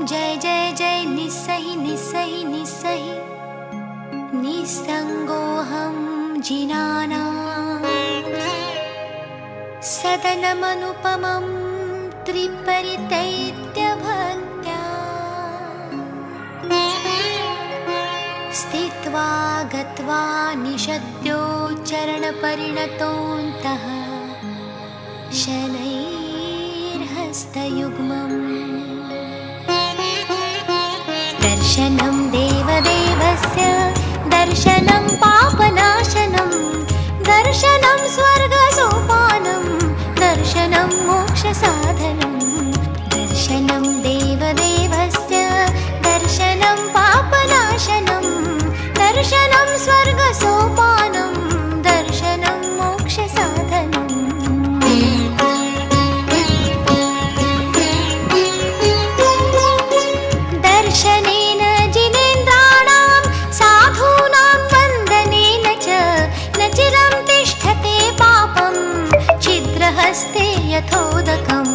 जय जय जय निस्सहि निस्सहि निस्सहि निस्सङ्गोऽहं जिनानां सदनमनुपमं त्रिपरितैत्यभक्त्या स्थित्वा गत्वा निषद्योच्चरणपरिणतोऽन्तः शनैर्हस्तयुग्मम् दर्शनं देवदेवस्य दर्शनं पापनाशनं दर्शनं स्वर्गसोपानं दर्शनं मोक्षसाधनं दर्शनं देवदेवस्य दर्शनं पापनाशनं दर्शनं स्वर्गसोपानं दर्शनं मोक्षसाधनं दर्शनेन जिनेन्द्राणां साधूनां वन्दनेन च न चिरं तिष्ठते पापं छिद्रहस्ते यथोदकम्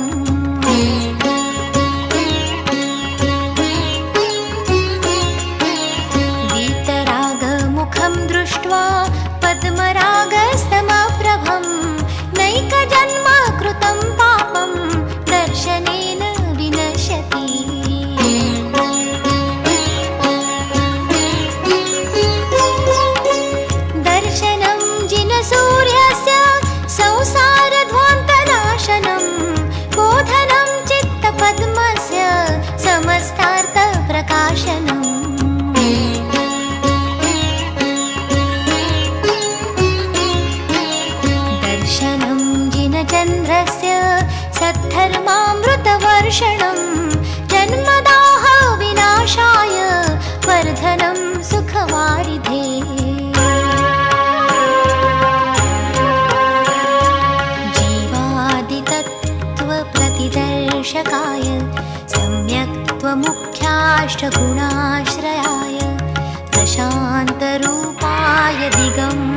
वीतरागमुखं दृष्ट्वा पद्मरागस्तमप्रभं नैकजन्म कृतं पापं दर्शनेन विनश्यति दर्शनं जिनसूर्यस्य संसारध्वान्तनाशनं बोधनं चित्तपद्मस्य समस्तार्थप्रकाशनम् दर्शनं जिनचन्द्रस्य सद्धर्मामृतवर्षणं जन्मदाह विनाशाय वर्धनं सुखवारिधे जीवादितत्त्वप्रतिदर्शकाय सम्यक्त्वमुख्याष्टगुणाश्रयाय प्रशान्तरूपाय दिगम्